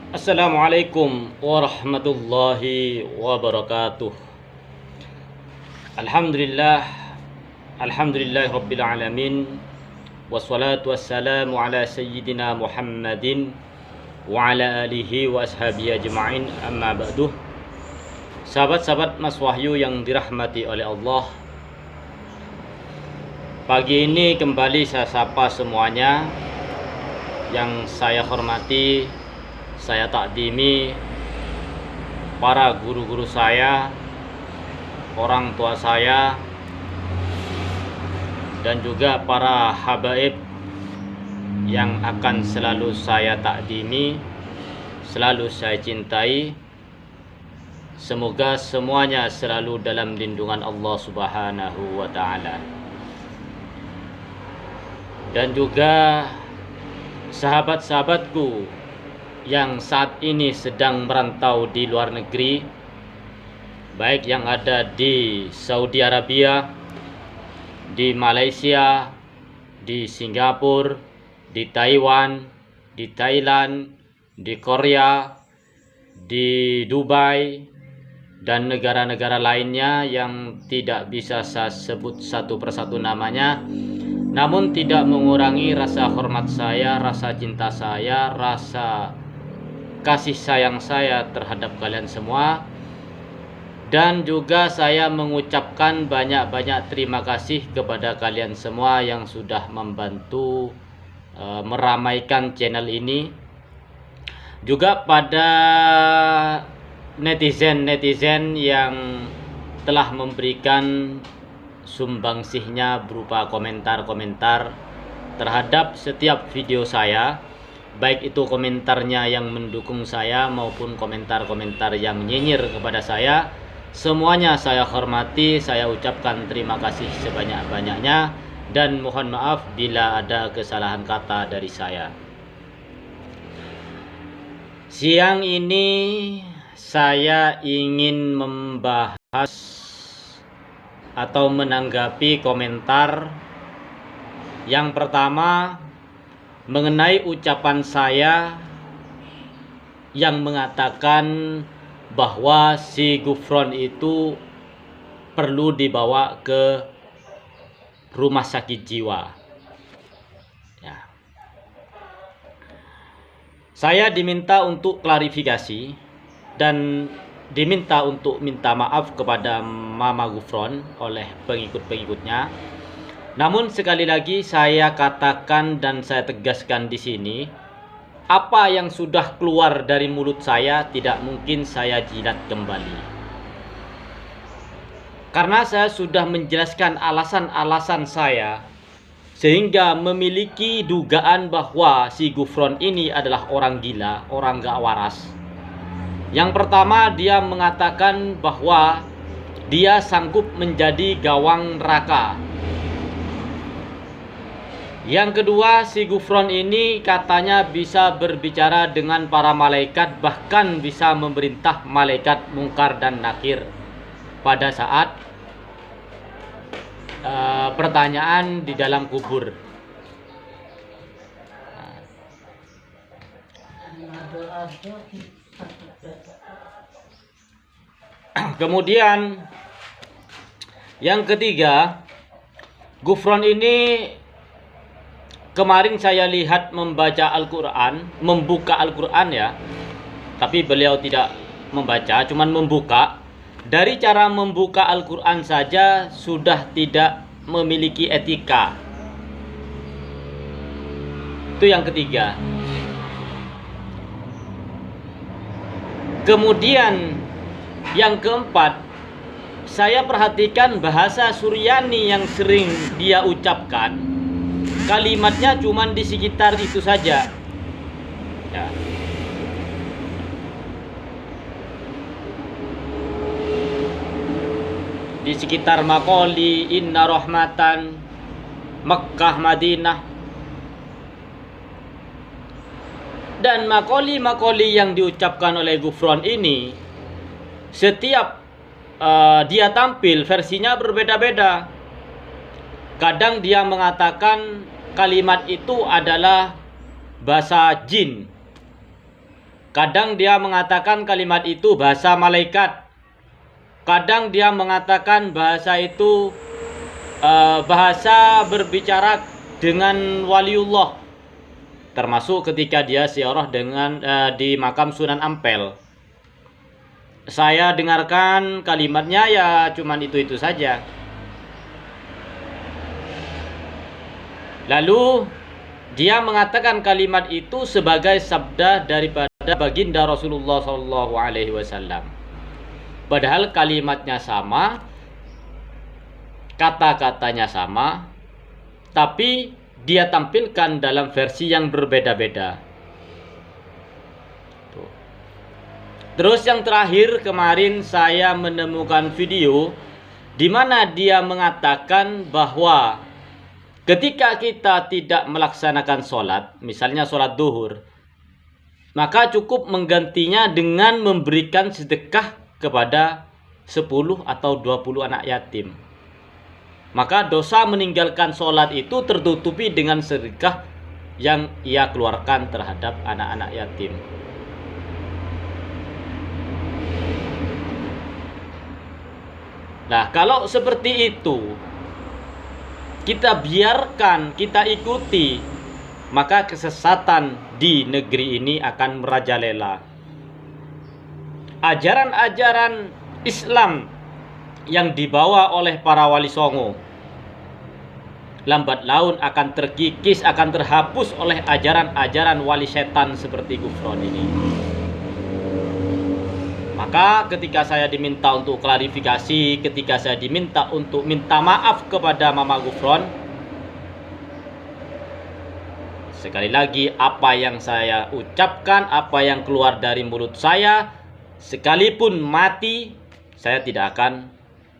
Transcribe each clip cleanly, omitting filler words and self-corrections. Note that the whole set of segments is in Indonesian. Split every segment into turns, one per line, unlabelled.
Assalamualaikum warahmatullahi wabarakatuh. Alhamdulillah, alhamdulillah rabbil alamin. Wassalatu wassalamu ala sayyidina Muhammadin wa ala alihi wa ashabihi ajma'in. Amma ba'du. Sahabat-sahabat Mas Wahyu yang dirahmati oleh Allah, pagi ini kembali saya sapa semuanya. Yang saya hormati, saya takdimi para guru-guru saya, orang tua saya, dan juga para habaib yang akan selalu saya takdimi, selalu saya cintai. Semoga semuanya selalu dalam lindungan Allah Subhanahu wa ta'ala. Dan juga sahabat-sahabatku yang saat ini sedang merantau di luar negeri, baik yang ada di Saudi Arabia, di Malaysia, di Singapura, di Taiwan, di Thailand, di Korea, di Dubai, dan negara-negara lainnya yang tidak bisa saya sebut satu persatu namanya, namun tidak mengurangi rasa hormat saya, rasa cinta saya, rasa kasih sayang saya terhadap kalian semua. Dan juga saya mengucapkan banyak-banyak terima kasih kepada kalian semua yang sudah membantu meramaikan channel ini. Juga pada netizen-netizen yang telah memberikan sumbangsihnya berupa komentar-komentar terhadap setiap video saya, baik itu komentarnya yang mendukung saya maupun komentar-komentar yang nyinyir kepada saya. Semuanya saya hormati, saya ucapkan terima kasih sebanyak-banyaknya, dan mohon maaf bila ada kesalahan kata dari saya. Siang ini saya ingin membahas atau menanggapi komentar yang pertama mengenai ucapan saya yang mengatakan bahwa si Gufron itu perlu dibawa ke rumah sakit jiwa. Ya. Saya diminta untuk klarifikasi dan diminta untuk minta maaf kepada Mama Gufron oleh pengikut-pengikutnya. Namun sekali lagi saya katakan dan saya tegaskan di sini, apa yang sudah keluar dari mulut saya tidak mungkin saya jilat kembali. Karena saya sudah menjelaskan alasan-alasan saya, sehingga memiliki dugaan bahwa si Gufron ini adalah orang gila, orang gak waras. Yang pertama, dia mengatakan bahwa dia sanggup menjadi gawang neraka. Yang kedua, si Gufron ini katanya bisa berbicara dengan para malaikat, bahkan bisa memerintah malaikat Mungkar dan Nakir pada saat pertanyaan di dalam kubur. Kemudian yang ketiga, Gufron ini kemarin saya lihat membaca Al-Quran, membuka Al-Quran ya, tapi beliau tidak membaca, cuman membuka. Dari cara membuka Al-Quran saja sudah tidak memiliki etika. Itu yang ketiga. Kemudian yang keempat, saya perhatikan bahasa Suryani yang sering dia ucapkan. Kalimatnya cuma di sekitar itu saja. Ya. Di sekitar Makoli, Inna Rahmatan, Mekkah, Madinah. Dan makoli-makoli yang diucapkan oleh Gufron ini, setiap dia tampil versinya berbeda-beda. Kadang dia mengatakan kalimat itu adalah bahasa jin. Kadang dia mengatakan kalimat itu bahasa malaikat. Kadang dia mengatakan bahasa itu bahasa berbicara dengan waliullah. Termasuk ketika dia ziarah dengan di makam Sunan Ampel. Saya dengarkan kalimatnya ya cuman itu-itu saja. Lalu dia mengatakan kalimat itu sebagai sabda daripada baginda Rasulullah SAW. Padahal kalimatnya sama, kata-katanya sama, tapi dia tampilkan dalam versi yang berbeda-beda. Terus yang terakhir, kemarin saya menemukan video di mana dia mengatakan bahwa ketika kita tidak melaksanakan sholat, misalnya sholat duhur, maka cukup menggantinya dengan memberikan sedekah kepada 10 atau 20 anak yatim. Maka dosa meninggalkan sholat itu tertutupi dengan sedekah yang ia keluarkan terhadap anak-anak yatim. Nah, kalau seperti itu kita biarkan, kita ikuti, maka kesesatan di negeri ini akan merajalela. Ajaran-ajaran Islam yang dibawa oleh para wali songo lambat laun akan terkikis, akan terhapus oleh ajaran-ajaran wali setan seperti Gufron ini. Maka ketika saya diminta untuk klarifikasi, ketika saya diminta untuk minta maaf kepada Mama Gufron, sekali lagi apa yang saya ucapkan, apa yang keluar dari mulut saya, sekalipun mati, saya tidak akan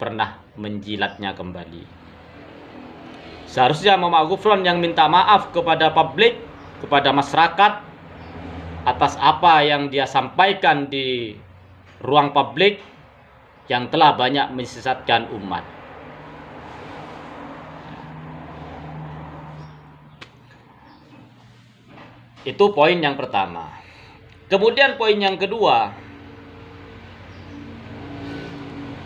pernah menjilatnya kembali. Seharusnya Mama Gufron yang minta maaf kepada publik, kepada masyarakat atas apa yang dia sampaikan di ruang publik yang telah banyak menyesatkan umat. Itu poin yang pertama. Kemudian poin yang kedua,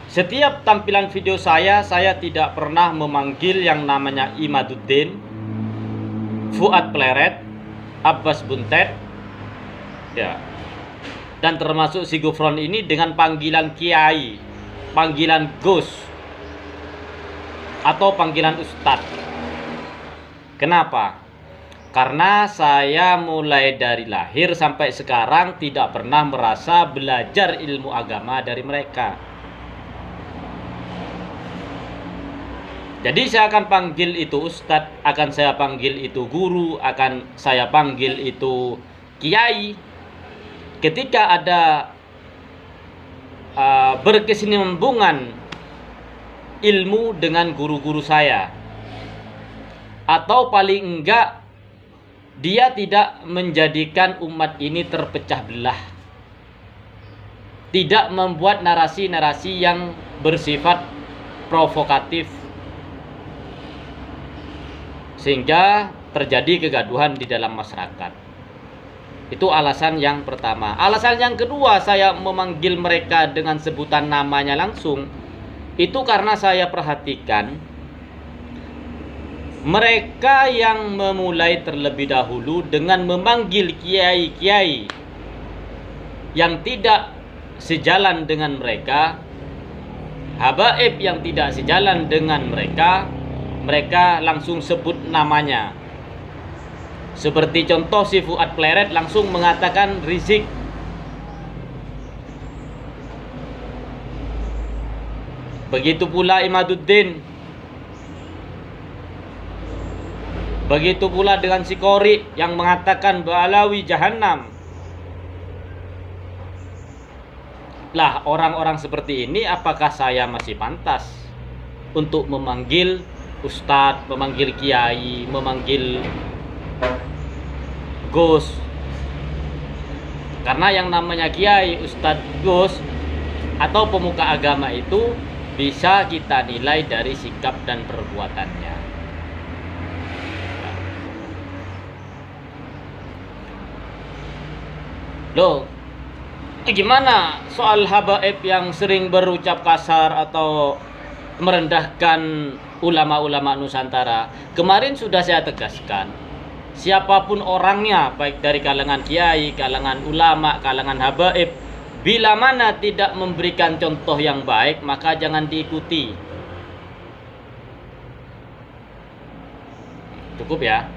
setiap tampilan video saya tidak pernah memanggil yang namanya Imaduddin, Fuad Pleret, Abbas Buntet, ya, dan termasuk si Gufron ini dengan panggilan Kiai, panggilan Gus, atau panggilan Ustadz. Kenapa? Karena saya mulai dari lahir sampai sekarang tidak pernah merasa belajar ilmu agama dari mereka. Jadi saya akan panggil itu Ustadz, akan saya panggil itu guru, akan saya panggil itu Kiai. Ketika ada berkesinambungan ilmu dengan guru-guru saya, atau paling enggak dia tidak menjadikan umat ini terpecah belah, tidak membuat narasi-narasi yang bersifat provokatif sehingga terjadi kegaduhan di dalam masyarakat. Itu alasan yang pertama. Alasan yang kedua saya memanggil mereka dengan sebutan namanya langsung, itu karena saya perhatikan mereka yang memulai terlebih dahulu dengan memanggil kiai-kiai yang tidak sejalan dengan mereka, habaib yang tidak sejalan dengan mereka, mereka langsung sebut namanya. Seperti contoh si Fuad Pleret langsung mengatakan Rizik. Begitu pula Imaduddin. Begitu pula dengan si Qori yang mengatakan Ba'alawi Jahannam. Lah, orang-orang seperti ini apakah saya masih pantas untuk memanggil Ustadz, memanggil Kiai, memanggil Gus? Karena yang namanya Kiai, Ustadz, Gus atau pemuka agama itu bisa kita nilai dari sikap dan perbuatannya. Loh, gimana soal habaib yang sering berucap kasar atau merendahkan ulama-ulama Nusantara? Kemarin sudah saya tegaskan, siapapun orangnya, baik dari kalangan kiai, kalangan ulama, kalangan habaib, bila mana tidak memberikan contoh yang baik, maka jangan diikuti. Cukup ya.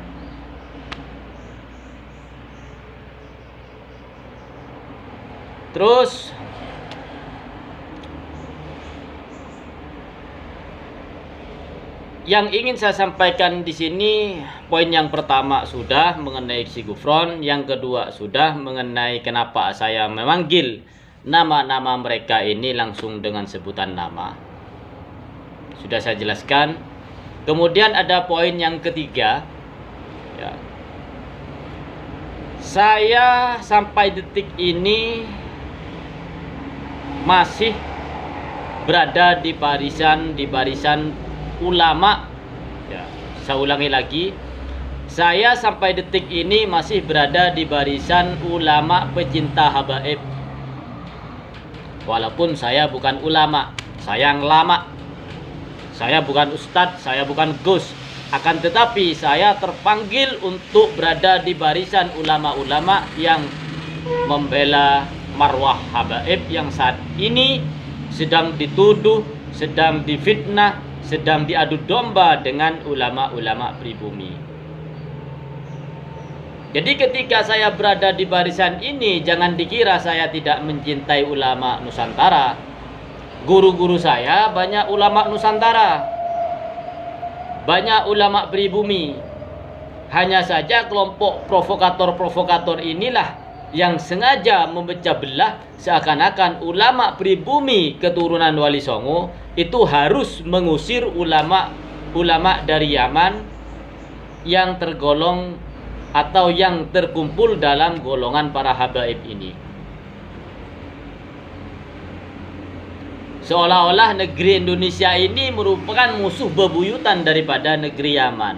Terus yang ingin saya sampaikan di sini, poin yang pertama sudah mengenai si Gufron, yang kedua sudah mengenai kenapa saya memanggil nama-nama mereka ini langsung dengan sebutan nama. Sudah saya jelaskan. Kemudian ada poin yang ketiga, ya. Saya sampai detik ini masih berada di barisan ulama, ya. Saya ulangi lagi, saya sampai detik ini masih berada di barisan ulama pecinta habaib. Walaupun saya bukan ulama, saya yang lama, saya bukan ustadz, saya bukan gus, akan tetapi saya terpanggil untuk berada di barisan ulama-ulama yang membela marwah habaib yang saat ini sedang dituduh, sedang difitnah, sedang diadu domba dengan ulama-ulama pribumi. Jadi ketika saya berada di barisan ini, jangan dikira saya tidak mencintai ulama Nusantara. Guru-guru saya banyak ulama Nusantara, banyak ulama pribumi. Hanya saja kelompok provokator-provokator inilah yang sengaja memecah belah, seakan-akan ulama pribumi keturunan Wali Songo itu harus mengusir ulama-ulama dari Yaman yang tergolong atau yang terkumpul dalam golongan para habaib ini. Seolah-olah negeri Indonesia ini merupakan musuh bebuyutan daripada negeri Yaman.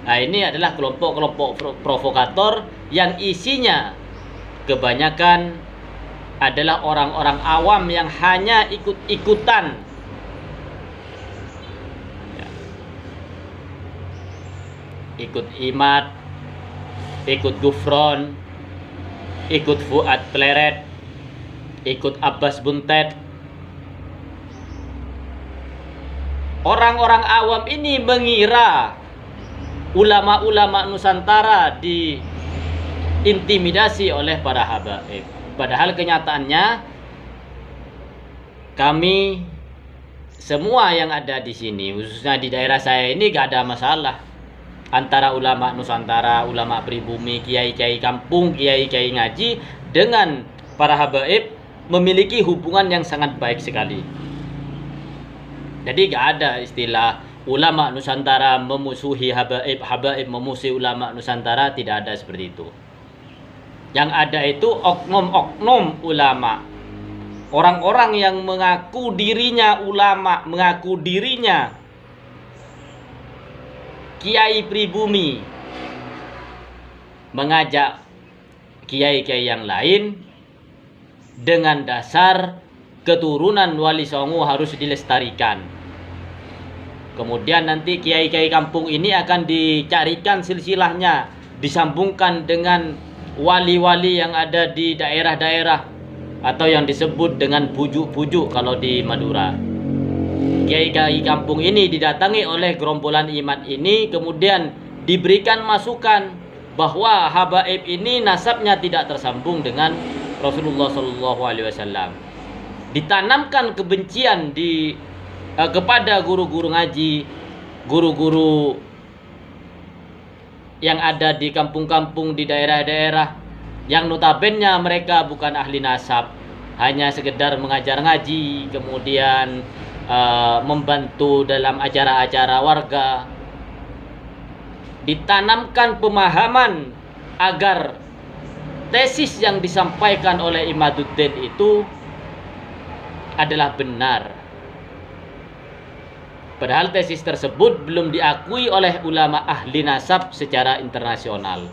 Nah, ini adalah kelompok-kelompok provokator yang isinya kebanyakan adalah orang-orang awam yang hanya ikut-ikutan, ya. Ikut Imad, ikut Gufron, ikut Fuad Pleret, ikut Abbas Buntet. Orang-orang awam ini mengira ulama-ulama Nusantara diintimidasi oleh para habaib. Padahal kenyataannya kami semua yang ada di sini, khususnya di daerah saya ini, gak ada masalah antara ulama Nusantara, ulama pribumi, kiai-kiai kampung, kiai-kiai ngaji dengan para habaib memiliki hubungan yang sangat baik sekali. Jadi gak ada istilah ulama Nusantara memusuhi habaib, habaib memusuhi ulama Nusantara, tidak ada seperti itu. Yang ada itu oknum-oknum ulama, orang-orang yang mengaku dirinya ulama, mengaku dirinya kiai pribumi, mengajak kiai-kiai yang lain dengan dasar keturunan Wali Songo harus dilestarikan. Kemudian nanti kiai-kiai kampung ini akan dicarikan silsilahnya, disambungkan dengan wali-wali yang ada di daerah-daerah atau yang disebut dengan bujuk-bujuk kalau di Madura. Kiai-kiai kampung ini didatangi oleh gerombolan iman ini, kemudian diberikan masukan bahwa habaib ini nasabnya tidak tersambung dengan Rasulullah SAW. Ditanamkan kebencian kepada guru-guru ngaji, guru-guru yang ada di kampung-kampung di daerah-daerah yang notabene mereka bukan ahli nasab, hanya sekedar mengajar ngaji, kemudian membantu dalam acara-acara warga. Ditanamkan pemahaman agar tesis yang disampaikan oleh Imaduddin itu adalah benar. Padahal tesis tersebut belum diakui oleh ulama ahli nasab secara internasional.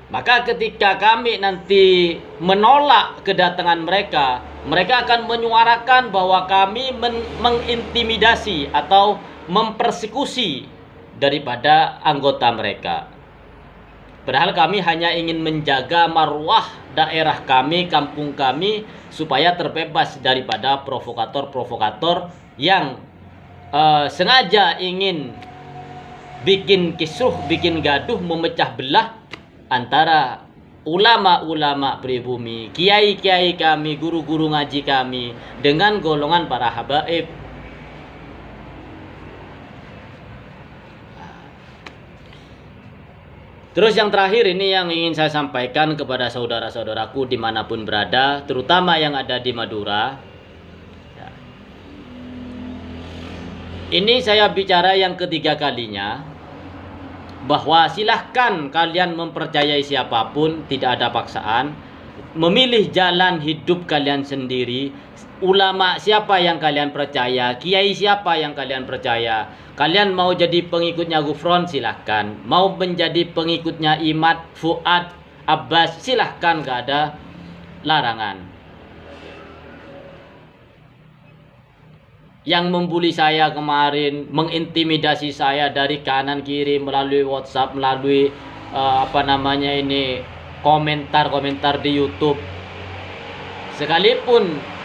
Maka ketika kami nanti menolak kedatangan mereka, mereka akan menyuarakan bahwa kami mengintimidasi atau mempersekusi daripada anggota mereka. Padahal kami hanya ingin menjaga marwah daerah kami, kampung kami, supaya terbebas daripada provokator-provokator yang sengaja ingin bikin kisruh, bikin gaduh, memecah belah antara ulama-ulama pribumi, kiai-kiai kami, guru-guru ngaji kami dengan golongan para habaib. Terus yang terakhir ini yang ingin saya sampaikan kepada saudara-saudaraku dimanapun berada, terutama yang ada di Madura. Ini saya bicara yang ketiga kalinya, bahwa silahkan kalian mempercayai siapapun, tidak ada paksaan, memilih jalan hidup kalian sendiri. Ulama siapa yang kalian percaya, kiai siapa yang kalian percaya. Kalian mau jadi pengikutnya Gufron, silahkan. Mau menjadi pengikutnya Imad, Fuad, Abbas, silahkan, gak ada larangan. Yang membuli saya kemarin, mengintimidasi saya dari kanan kiri melalui WhatsApp, melalui komentar-komentar di YouTube. Sekalipun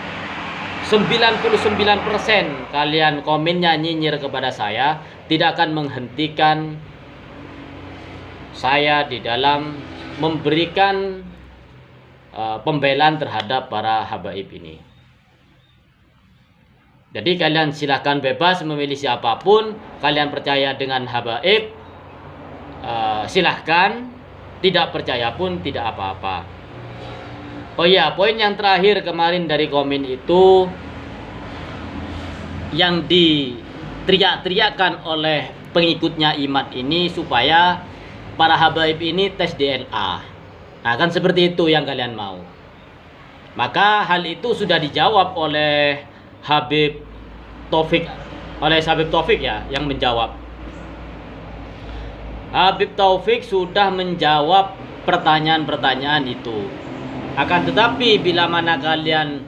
99% kalian komennya nyinyir kepada saya, tidak akan menghentikan saya di dalam memberikan pembelaan terhadap para habaib ini. Jadi kalian silahkan bebas memilih siapapun, kalian percaya dengan habaib, silahkan, tidak percaya pun tidak apa-apa. Oh iya, poin yang terakhir kemarin dari komen itu, yang diteriak-teriakan oleh pengikutnya Imad ini supaya para habaib ini tes DNA. Nah, kan seperti itu yang kalian mau. Maka hal itu sudah dijawab oleh Habib Taufik, ya, yang menjawab. Habib Taufik sudah menjawab pertanyaan-pertanyaan itu. Akan tetapi bila mana kalian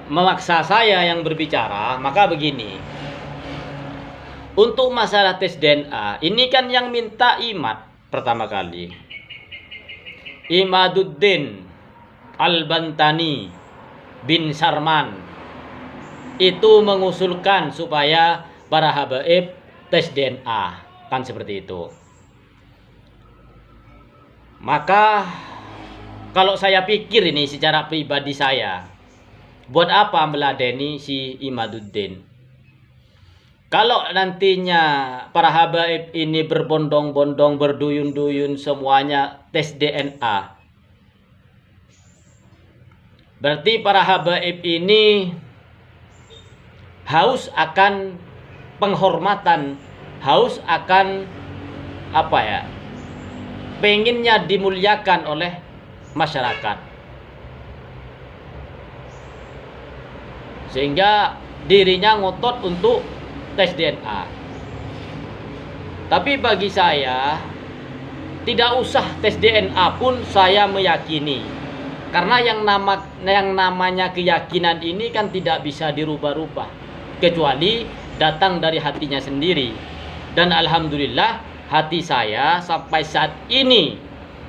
memaksa saya yang berbicara, maka begini. Untuk masalah tes DNA, ini kan yang minta Imad pertama kali. Imaduddin Al-Bantani bin Sarman itu mengusulkan supaya para habaib tes DNA, kan seperti itu. Maka kalau saya pikir ini secara pribadi saya, buat apa meladeni si Imaduddin? Kalau nantinya para habaib ini berbondong-bondong, berduyun-duyun semuanya tes DNA, berarti para habaib ini haus akan penghormatan, haus akan pengennya dimuliakan oleh masyarakat, sehingga dirinya ngotot untuk tes DNA. Tapi bagi saya, tidak usah tes DNA pun saya meyakini, karena yang namanya keyakinan ini kan tidak bisa dirubah-rubah kecuali datang dari hatinya sendiri. Dan alhamdulillah hati saya sampai saat ini,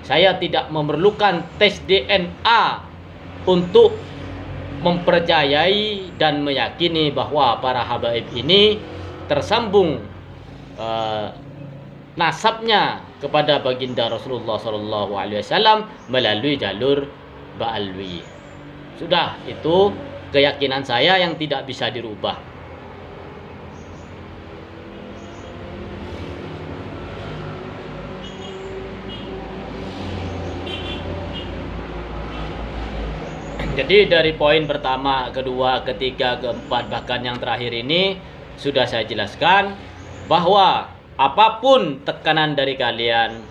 saya tidak memerlukan tes DNA untuk mempercayai dan meyakini bahwa para habaib ini tersambung nasabnya kepada baginda Rasulullah SAW melalui jalur Ba'alwi. Sudah, itu keyakinan saya yang tidak bisa dirubah. Jadi dari poin pertama, kedua, ketiga, keempat, bahkan yang terakhir ini sudah saya jelaskan bahwa apapun tekanan dari kalian,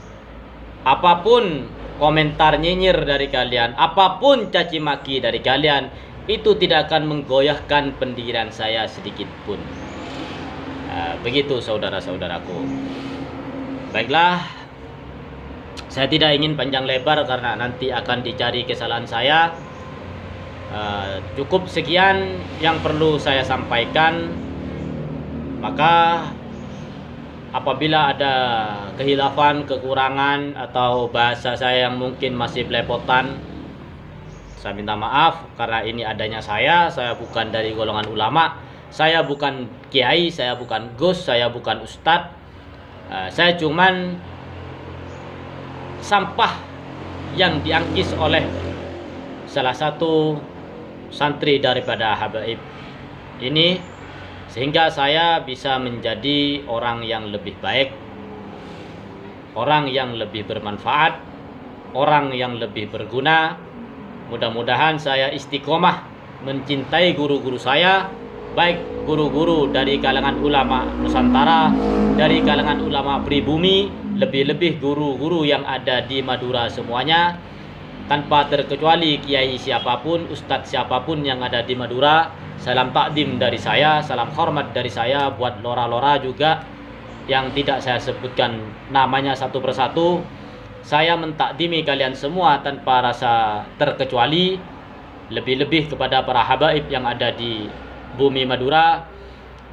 apapun komentar nyinyir dari kalian, apapun caci maki dari kalian, itu tidak akan menggoyahkan pendirian saya sedikit pun. Begitu saudara-saudaraku. Baiklah, Saya tidak ingin panjang lebar karena nanti akan dicari kesalahan saya. Cukup sekian yang perlu saya sampaikan. Maka apabila ada kehilafan, kekurangan, atau bahasa saya yang mungkin masih belepotan, saya minta maaf karena ini adanya saya bukan dari golongan ulama, saya bukan kiai, saya bukan gus, saya bukan ustadz. Saya cuman sampah yang diangkis oleh salah satu santri daripada habaib ini, sehingga saya bisa menjadi orang yang lebih baik, orang yang lebih bermanfaat, orang yang lebih berguna. Mudah-mudahan saya istiqomah mencintai guru-guru saya, baik guru-guru dari kalangan ulama Nusantara, dari kalangan ulama pribumi, lebih-lebih guru-guru yang ada di Madura semuanya, tanpa terkecuali kiai siapapun, ustadz siapapun yang ada di Madura. Salam takdim dari saya, salam hormat dari saya buat lora-lora juga yang tidak saya sebutkan namanya satu persatu. Saya mentakdimi kalian semua tanpa rasa terkecuali, lebih-lebih kepada para habaib yang ada di bumi Madura.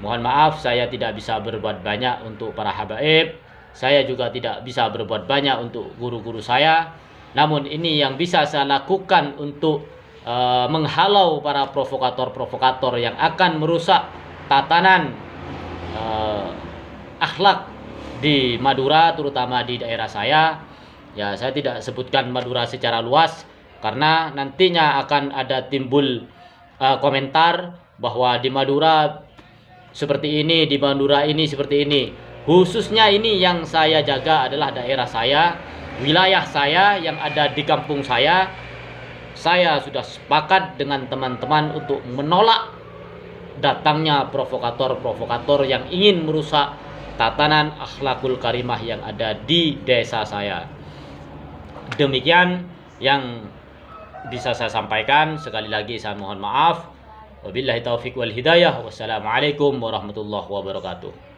Mohon maaf saya tidak bisa berbuat banyak untuk para habaib. Saya juga tidak bisa berbuat banyak untuk guru-guru saya. Namun ini yang bisa saya lakukan untuk menghalau para provokator-provokator yang akan merusak tatanan akhlak di Madura, terutama di daerah saya. Ya, saya tidak sebutkan Madura secara luas karena nantinya akan ada timbul komentar bahwa di Madura seperti ini, di Madura ini seperti ini. Khususnya ini yang saya jaga adalah daerah saya, wilayah saya yang ada di kampung saya. Saya sudah sepakat dengan teman-teman untuk menolak datangnya provokator-provokator yang ingin merusak tatanan akhlakul karimah yang ada di desa saya. Demikian yang bisa saya sampaikan. Sekali lagi saya mohon maaf. Wabillahi taufiq wal hidayah. Wassalamualaikum warahmatullahi wabarakatuh.